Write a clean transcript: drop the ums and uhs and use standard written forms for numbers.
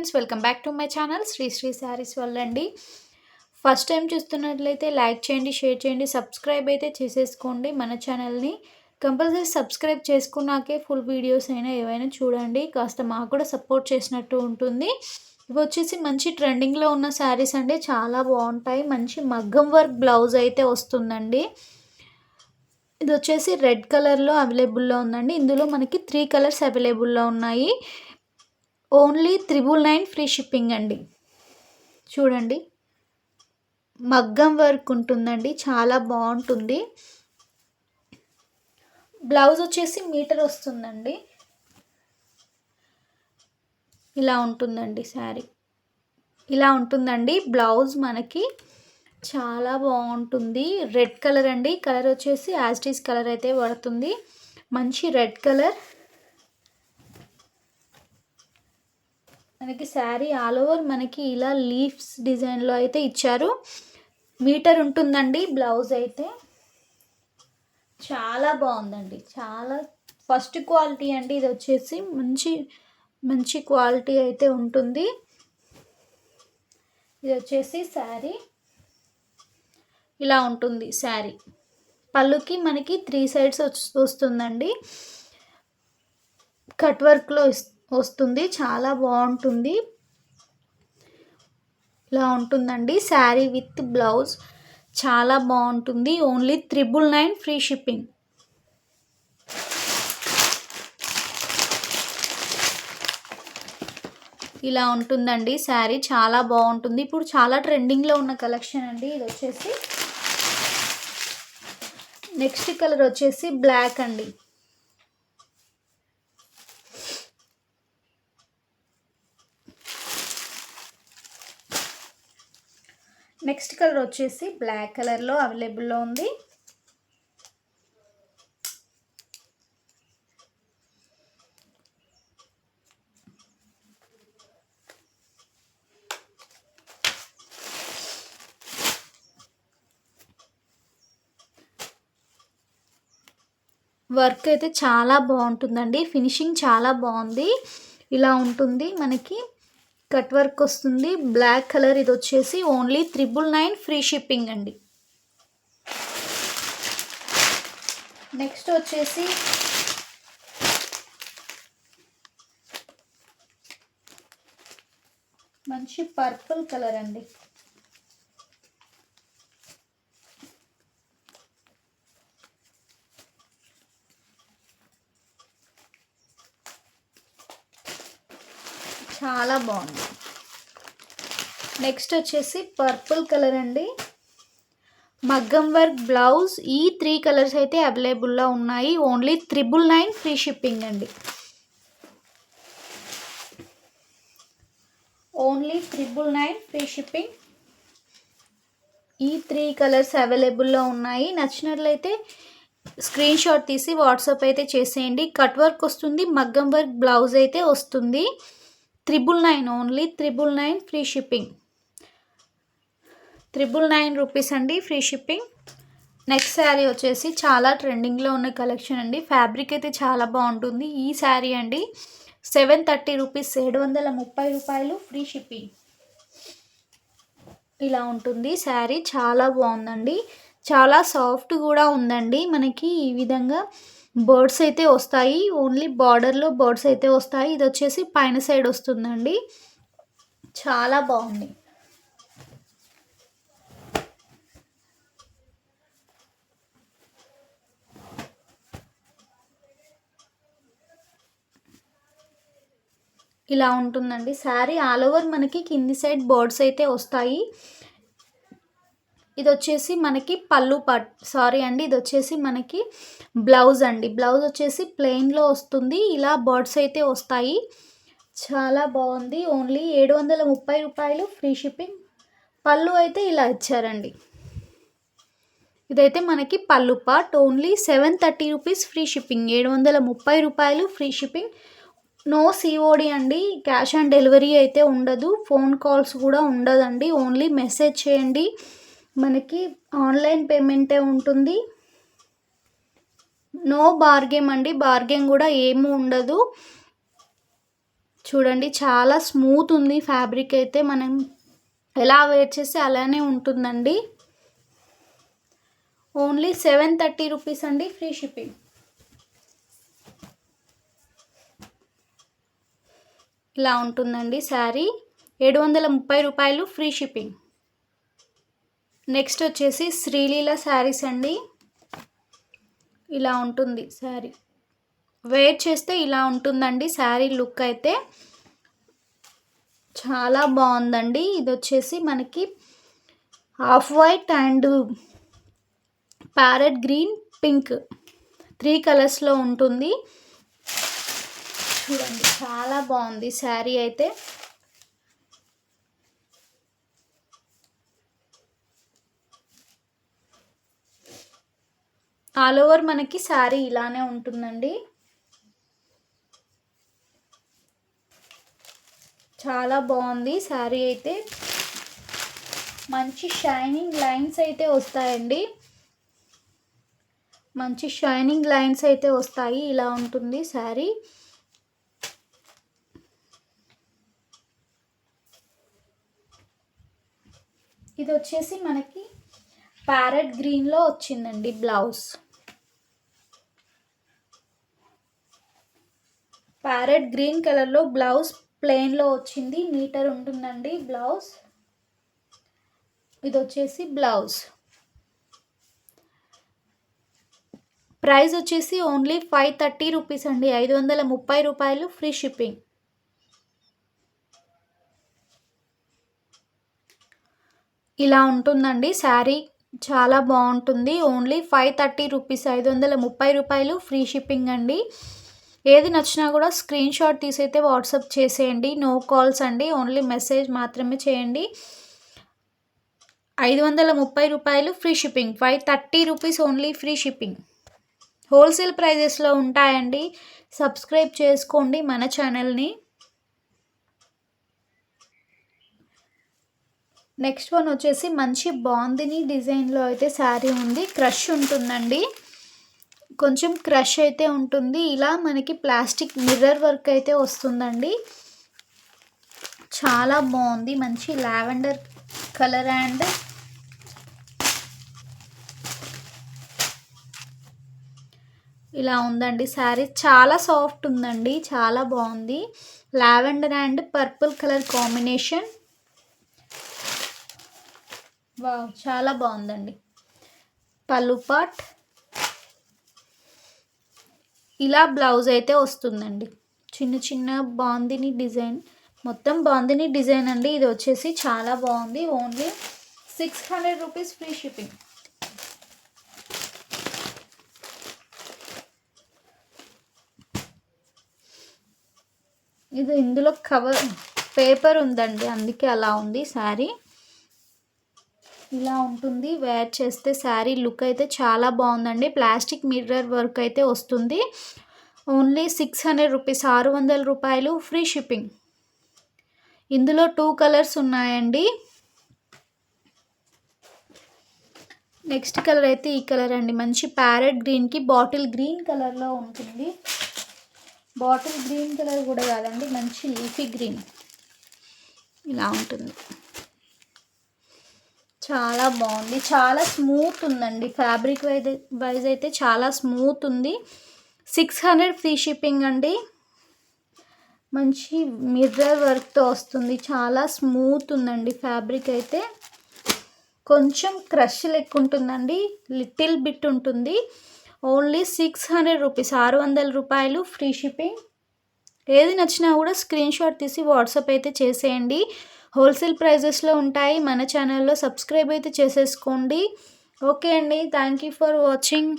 Friends, welcome back to my channel Shri sarees world అండి. First time చూస్తున్నట్లయితే like చేయండి, share చేయండి, సబ్స్క్రైబ్ అయితే చేసేసుకోండి మన ఛానల్ని. కంపల్సరీ సబ్స్క్రైబ్ చేసుకున్నాకే ఫుల్ వీడియోస్ అయినా ఏవైనా చూడండి, కాస్త మాకు కూడా సపోర్ట్ చేసినట్టు ఉంటుంది. ఇవి వచ్చేసి మంచి ట్రెండింగ్లో ఉన్న శారీస్ అండి, చాలా బాగుంటాయి. మంచి మగ్గం వర్క్ బ్లౌజ్ అయితే వస్తుందండి. ఇది వచ్చేసి రెడ్ కలర్లో అవైలబుల్లో ఉందండి. ఇందులో మనకి 3 కలర్స్ అవైలబుల్లో ఉన్నాయి. ఓన్లీ 999 ఫ్రీ షిప్పింగ్ అండి. చూడండి, మగ్గం వర్క్ ఉంటుందండి, చాలా బాగుంటుంది. బ్లౌజ్ వచ్చేసి మీటర్ వస్తుందండి. ఇలా ఉంటుందండి శారీ, ఇలా ఉంటుందండి బ్లౌజ్. మనకి చాలా బాగుంటుంది. రెడ్ కలర్ అండి, కలర్ వచ్చేసి యాస్టీస్ కలర్ అయితే పడుతుంది. మంచి రెడ్ కలర్. మనకి శారీ ఆల్ ఓవర్ మనకి ఇలా లీవ్స్ డిజైన్లో అయితే ఇచ్చారు. మీటర్ ఉంటుందండి బ్లౌజ్ అయితే. చాలా బాగుందండి, చాలా ఫస్ట్ క్వాలిటీ అండి. ఇది వచ్చేసి మంచి క్వాలిటీ అయితే ఉంటుంది. ఇది వచ్చేసి శారీ ఇలా ఉంటుంది. శారీ పళ్ళుకి మనకి 3 సైడ్స్ వస్తుందండి. కట్ వర్క్లో వస్తుంది, చాలా బాగుంటుంది. ఇలా ఉంటుందండి శారీ విత్ బ్లౌజ్, చాలా బాగుంటుంది. Only 999 free shipping. ఇలా ఉంటుందండి శారీ, చాలా బాగుంటుంది. ఇప్పుడు చాలా ట్రెండింగ్లో ఉన్న కలెక్షన్ అండి. ఇది వచ్చేసి నెక్స్ట్ కలర్ వచ్చేసి బ్లాక్ అండి. నెక్స్ట్ కలర్ వచ్చేసి బ్లాక్ కలర్లో అవైలబుల్లో ఉంది. వర్క్ అయితే చాలా బాగుంటుందండి, ఫినిషింగ్ చాలా బాగుంది. ఇలా ఉంటుంది, మనకి కట్ వర్క్ వస్తుంది. Black colour. ఇది వచ్చేసి ఓన్లీ 999 ఫ్రీ షిప్పింగ్ అండి. నెక్స్ట్ వచ్చేసి మంచి పర్పుల్ కలర్ అండి. చాలా బాగుంది. నెక్స్ట్ వచ్చేసి పర్పుల్ కలర్ అండి. మగ్గం వర్క్ బ్లౌజ్. ఈ 3 కలర్స్ అయితే అవైలబుల్లో ఉన్నాయి. ఓన్లీ 999 ఫ్రీ షిప్పింగ్ అండి. Only 999 free shipping. ఈ 3 కలర్స్ అవైలబుల్లో ఉన్నాయి. నచ్చినట్లయితే స్క్రీన్ షాట్ తీసి వాట్సాప్ అయితే చేసేయండి. కట్ వర్క్ వస్తుంది, మగ్గం వర్క్ బ్లౌజ్ అయితే వస్తుంది. 999, ఓన్లీ 999 ఫ్రీ షిప్పింగ్. 999 రూపీస్ అండి ఫ్రీ షిప్పింగ్. నెక్స్ట్ శారీ వచ్చేసి చాలా ట్రెండింగ్లో ఉన్న కలెక్షన్ అండి. ఫ్యాబ్రిక్ అయితే చాలా బాగుంటుంది. ఈ శారీ అండి 730 రూపీస్, 730 రూపాయలు ఫ్రీ షిప్పింగ్. ఇలా ఉంటుంది శారీ, చాలా బాగుందండి. చాలా సాఫ్ట్ కూడా ఉందండి. మనకి ఈ విధంగా బర్డ్స్ అయితే వస్తాయి, ఓన్లీ బార్డర్లో బర్డ్స్ అయితే వస్తాయి. ఇది వచ్చేసి పైన సైడ్ వస్తుందండి, చాలా బాగుంది. ఇలా ఉంటుందండి శారీ ఆల్ ఓవర్. మనకి కింది సైడ్ బర్డ్స్ అయితే వస్తాయి. ఇది వచ్చేసి మనకి పళ్ళు ఇది వచ్చేసి మనకి బ్లౌజ్ అండి. బ్లౌజ్ వచ్చేసి ప్లెయిన్లో వస్తుంది. ఇలా బర్డ్స్ అయితే వస్తాయి, చాలా బాగుంది. ఓన్లీ 730 రూపాయలు ఫ్రీ షిప్పింగ్. పళ్ళు అయితే ఇలా ఇచ్చారండి. ఇదైతే మనకి పళ్ళు part. Only 730 rupees free shipping. 730 రూపాయలు ఫ్రీ షిప్పింగ్. నో సిఓడి అండి, క్యాష్ ఆన్ డెలివరీ అయితే ఉండదు. ఫోన్ కాల్స్ కూడా ఉండదండి, ఓన్లీ మెసేజ్ చేయండి. మనకి ఆన్లైన్ పేమెంటే ఉంటుంది. నో బార్గెన్ అండి, బార్గెన్ కూడా ఏమీ ఉండదు. చూడండి చాలా స్మూత్ ఉంది ఫ్యాబ్రిక్ అయితే, మనం ఎలా వేర్ చేస్తే అలానే ఉంటుందండి. ఓన్లీ 730 రూపీస్ అండి, ఫ్రీ షిప్పింగ్. ఇలా ఉంటుందండి శారీ, 730 రూపాయలు, ఫ్రీ షిప్పింగ్. నెక్స్ట్ వచ్చేసి శ్రీలీల శారీస్ అండి. ఇలా ఉంటుంది శారీ, వేర్ చేస్తే ఇలా ఉంటుందండి శారీ లుక్ అయితే. చాలా బాగుందండి. ఇది వచ్చేసి మనకి half white and parrot green, pink 3 కలర్స్లో ఉంటుంది. చూడండి చాలా బాగుంది శారీ అయితే. ఆల్ ఓవర్ మనకి శారీ ఇలానే ఉంటుందండి. చాలా బాగుంది శారీ అయితే. మంచి షైనింగ్ లైన్స్ అయితే వస్తాయండి, మంచి షైనింగ్ లైన్స్ అయితే వస్తాయి. ఇలా ఉంటుంది శారీ. ఇది వచ్చేసి మనకి ప్యారెట్ గ్రీన్లో వచ్చిందండి బ్లౌజ్. ప్యారెట్ గ్రీన్ కలర్లో బ్లౌజ్ ప్లెయిన్లో వచ్చింది, మీటర్ ఉంటుందండి బ్లౌజ్. ఇది వచ్చేసి బ్లౌజ్. ప్రైస్ వచ్చేసి ఓన్లీ 530 రూపీస్ అండి, 530 రూపాయలు, ఫ్రీ షిప్పింగ్. ఇలా ఉంటుందండి శారీ, చాలా బాగుంటుంది. ఓన్లీ 530 రూపీస్, 530 రూపాయలు, ఫ్రీ షిప్పింగ్ అండి. ఏది నచ్చినా కూడా స్క్రీన్ షాట్ తీసైతే వాట్సాప్ చేసేయండి. నో కాల్స్ అండి, ఓన్లీ మెసేజ్ మాత్రమే చేయండి. 530 రూపాయలు, free shipping. 530 rupees only, free shipping. Wholesale ప్రైజెస్లో ఉంటాయండి. సబ్స్క్రైబ్ చేసుకోండి మన ఛానల్ని. నెక్స్ట్ వన్ వచ్చేసి మంచి బాందిని డిజైన్లో అయితే శారీ ఉంది. క్రష్ ఉంటుందండి, కొంచెం క్రష్ అయితే ఉంటుంది. ఇలా మనకి ప్లాస్టిక్ మిర్రర్ వర్క్ అయితే వస్తుందండి. చాలా బాగుంది, మంచి లావెండర్ కలర్ అండ్ ఇలా ఉందండి శారీ. చాలా సాఫ్ట్ ఉందండి, చాలా బాగుంది. Lavender and purple colour combination. Wow, చాలా బాగుందండి. పళ్ళు పార్ట్ ఇలా బ్లౌజ్ అయితే వస్తుందండి. చిన్న చిన్న బాందిని డిజైన్, మొత్తం బాందిని డిజైన్ అండి. ఇది వచ్చేసి చాలా బాగుంది. Only 600 rupees, free shipping. ఇది ఇందులో కవర్ పేపర్ ఉందండి, అందుకే అలా ఉంది శారీ. ఇలా ఉంటుంది వేర్ చేస్తే శారీ లుక్ అయితే చాలా బాగుందండి. ప్లాస్టిక్ మిర్రర్ వర్క్ అయితే వస్తుంది. ఓన్లీ 600 రూపీస్, 600 రూపాయలు, ఫ్రీ షిప్పింగ్. ఇందులో 2 కలర్స్ ఉన్నాయండి. నెక్స్ట్ కలర్ అయితే ఈ కలర్ అండి, మంచి ప్యారెట్ గ్రీన్కి బాటిల్ గ్రీన్ కలర్లో ఉంటుంది. బాటిల్ గ్రీన్ కలర్ కూడా కాదండి, మంచి లీఫీ గ్రీన్. ఇలా ఉంటుంది, చాలా బాగుంది. చాలా స్మూత్ ఉందండి, ఫ్యాబ్రిక్ వైజ్ అయితే చాలా స్మూత్ ఉంది. 600 ఫ్రీ షిప్పింగ్ అండి. మంచి మిర్రర్ వర్క్తో వస్తుంది, చాలా స్మూత్ ఉందండి ఫ్యాబ్రిక్ అయితే. కొంచెం క్రష్ లెక్క ఉంటుందండి, లిటిల్ బిట్ ఉంటుంది. ఓన్లీ 600 రూపీస్, 600 రూపాయలు, ఫ్రీ షిప్పింగ్. ఏది నచ్చినా కూడా స్క్రీన్ షాట్ తీసి వాట్సాప్ అయితే చేసేయండి. హోల్సేల్ ప్రైజెస్లో ఉంటాయి. మన ఛానల్లో సబ్స్క్రైబ్ అయితే చేసేసుకోండి. ఓకే అండి, థ్యాంక్ యూ ఫర్ వాచింగ్.